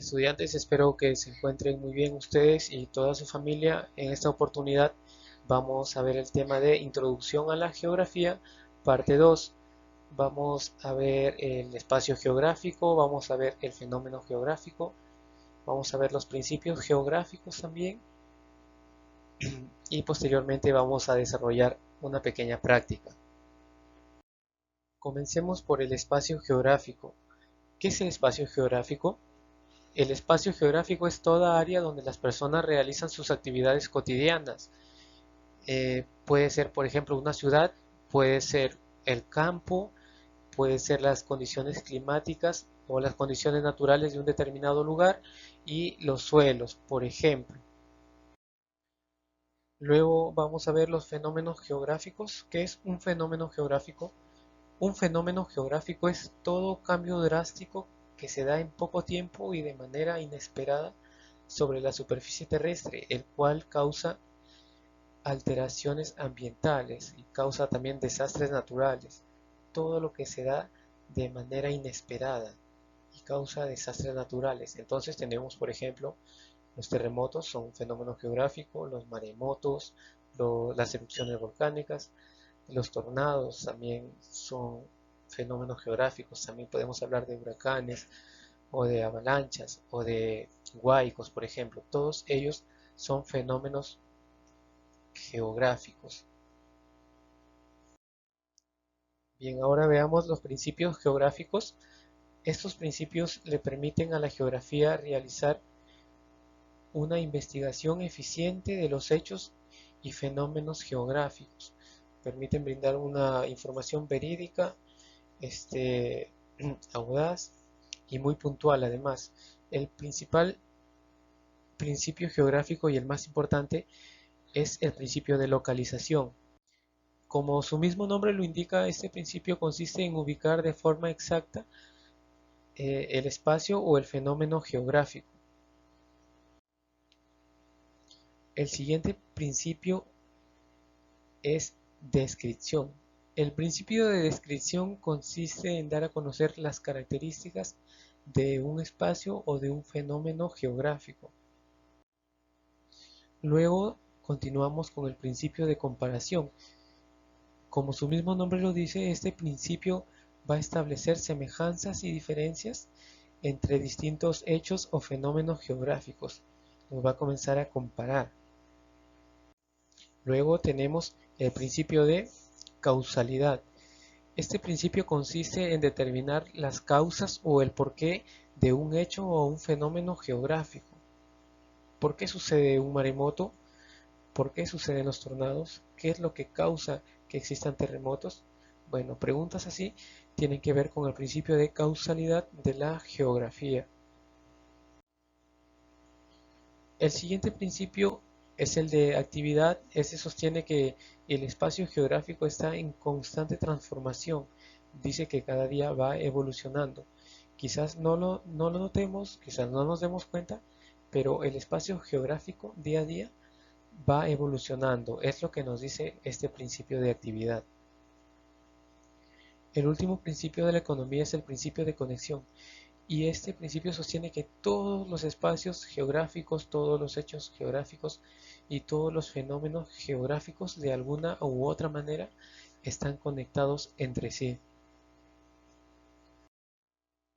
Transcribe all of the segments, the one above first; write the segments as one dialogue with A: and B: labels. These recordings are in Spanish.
A: Estudiantes, espero que se encuentren muy bien ustedes y toda su familia. En esta oportunidad vamos a ver el tema de Introducción a la Geografía, parte 2. Vamos a ver el espacio geográfico, vamos a ver el fenómeno geográfico, vamos a ver los principios geográficos también y posteriormente vamos a desarrollar una pequeña práctica. Comencemos por el espacio geográfico. ¿Qué es el espacio geográfico? El espacio geográfico es toda área donde las personas realizan sus actividades cotidianas. Puede ser, por ejemplo, una ciudad, puede ser el campo, puede ser las condiciones climáticas o las condiciones naturales de un determinado lugar y los suelos, por ejemplo. Luego vamos a ver los fenómenos geográficos. ¿Qué es un fenómeno geográfico? Un fenómeno geográfico es todo cambio drástico que se da en poco tiempo y de manera inesperada sobre la superficie terrestre, el cual causa alteraciones ambientales y causa también desastres naturales. Todo lo que se da de manera inesperada y causa desastres naturales. Entonces tenemos, por ejemplo, los terremotos son un fenómeno geográfico, los maremotos, las erupciones volcánicas, los tornados también son fenómenos geográficos. También podemos hablar de huracanes o de avalanchas o de huaicos, por ejemplo. Todos ellos son fenómenos geográficos. Bien, ahora veamos los principios geográficos. Estos principios le permiten a la geografía realizar una investigación eficiente de los hechos y fenómenos geográficos. Permiten brindar una información verídica, audaz y muy puntual. Además, el principal principio geográfico y el más importante es el principio de localización. Como su mismo nombre lo indica, este principio consiste en ubicar de forma exacta el espacio o el fenómeno geográfico. El siguiente principio es descripción. El principio de descripción consiste en dar a conocer las características de un espacio o de un fenómeno geográfico. Luego continuamos con el principio de comparación. Como su mismo nombre lo dice, este principio va a establecer semejanzas y diferencias entre distintos hechos o fenómenos geográficos. Nos va a comenzar a comparar. Luego tenemos el principio de causalidad. Este principio consiste en determinar las causas o el porqué de un hecho o un fenómeno geográfico. ¿Por qué sucede un maremoto? ¿Por qué suceden los tornados? ¿Qué es lo que causa que existan terremotos? Bueno, preguntas así tienen que ver con el principio de causalidad de la geografía. El siguiente principio es el de actividad. Este sostiene que el espacio geográfico está en constante transformación. Dice que cada día va evolucionando. Quizás no lo notemos, quizás no nos demos cuenta, pero el espacio geográfico día a día va evolucionando. Es lo que nos dice este principio de actividad. El último principio de la economía es el principio de conexión. Y este principio sostiene que todos los espacios geográficos, todos los hechos geográficos y todos los fenómenos geográficos de alguna u otra manera están conectados entre sí.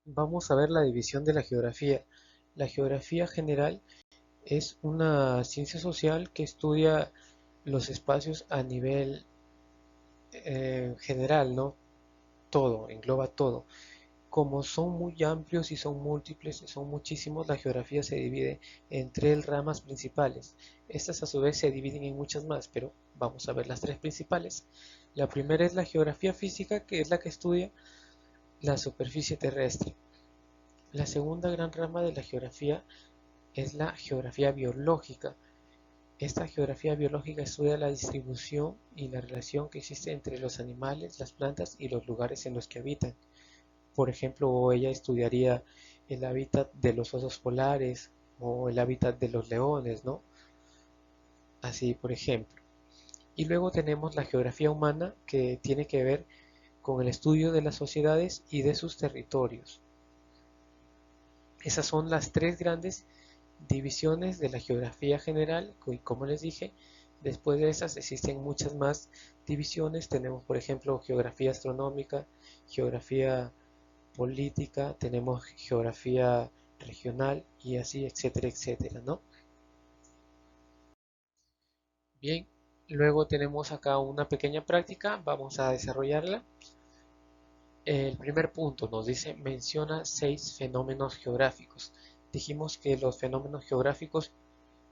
A: Vamos a ver la división de la geografía. La geografía general es una ciencia social que estudia los espacios a nivel general, ¿no? Todo, engloba todo. Como son muy amplios y son múltiples, son muchísimos, la geografía se divide en tres ramas principales. Estas a su vez se dividen en muchas más, pero vamos a ver las tres principales. La primera es la geografía física, que es la que estudia la superficie terrestre. La segunda gran rama de la geografía es la geografía biológica. Esta geografía biológica estudia la distribución y la relación que existe entre los animales, las plantas y los lugares en los que habitan. Por ejemplo, ella estudiaría el hábitat de los osos polares o el hábitat de los leones, ¿no? Así, por ejemplo. Y luego tenemos la geografía humana, que tiene que ver con el estudio de las sociedades y de sus territorios. Esas son las tres grandes divisiones de la geografía general, y como les dije, después de esas existen muchas más divisiones. Tenemos, por ejemplo, geografía astronómica, geografía política, tenemos geografía regional y así, etcétera, etcétera, ¿no? Bien, luego tenemos acá una pequeña práctica, vamos a desarrollarla. El primer punto nos dice, menciona 6 fenómenos geográficos. Dijimos que los fenómenos geográficos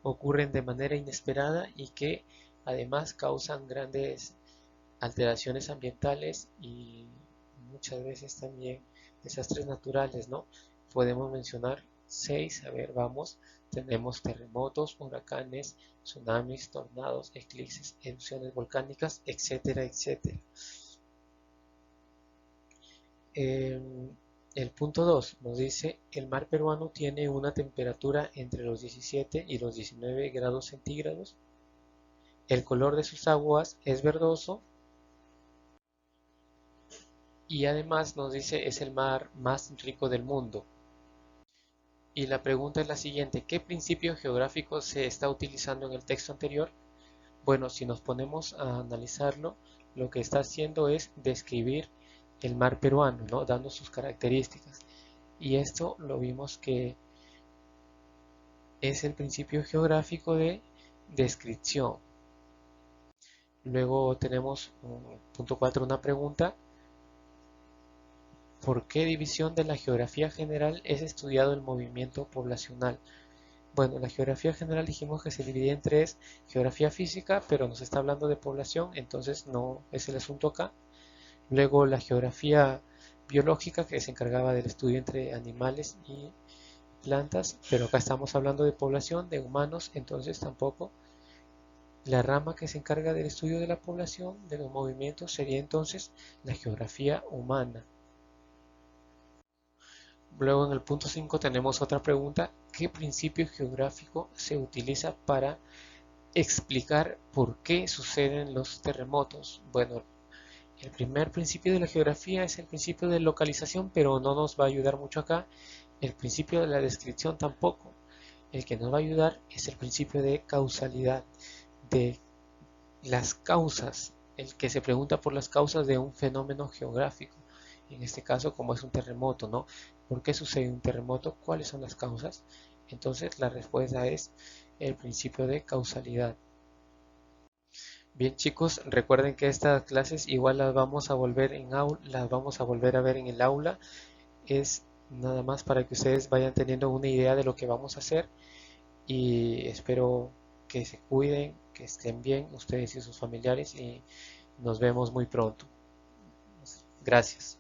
A: ocurren de manera inesperada y que además causan grandes alteraciones ambientales y muchas veces también desastres naturales, ¿no? Podemos mencionar 6, a ver, vamos, tenemos terremotos, huracanes, tsunamis, tornados, eclipses, erupciones volcánicas, etcétera, etcétera. El punto 2 nos dice, el mar peruano tiene una temperatura entre los 17 y los 19 grados centígrados. El color de sus aguas es verdoso y además nos dice es el mar más rico del mundo. Y la pregunta es la siguiente, ¿qué principio geográfico se está utilizando en el texto anterior? Bueno, si nos ponemos a analizarlo, lo que está haciendo es describir el mar peruano, ¿no? Dando sus características. Y esto lo vimos que es el principio geográfico de descripción. Luego tenemos punto 4, una pregunta. ¿Por qué división de la geografía general es estudiado el movimiento poblacional? Bueno, la geografía general dijimos que se divide en tres, geografía física, pero nos está hablando de población, entonces no es el asunto acá. Luego la geografía biológica, que se encargaba del estudio entre animales y plantas, pero acá estamos hablando de población, de humanos, entonces tampoco. La rama que se encarga del estudio de la población, de los movimientos, sería entonces la geografía humana. Luego en el punto 5 tenemos otra pregunta. ¿Qué principio geográfico se utiliza para explicar por qué suceden los terremotos? Bueno, el primer principio de la geografía es el principio de localización, pero no nos va a ayudar mucho acá. El principio de la descripción tampoco. El que nos va a ayudar es el principio de causalidad, de las causas, el que se pregunta por las causas de un fenómeno geográfico. En este caso, como es un terremoto, ¿no? ¿Por qué sucede un terremoto? ¿Cuáles son las causas? Entonces, la respuesta es el principio de causalidad. Bien, chicos, recuerden que estas clases igual las vamos a volver las vamos a volver a ver en el aula. Es nada más para que ustedes vayan teniendo una idea de lo que vamos a hacer y espero que se cuiden, que estén bien ustedes y sus familiares y nos vemos muy pronto. Gracias.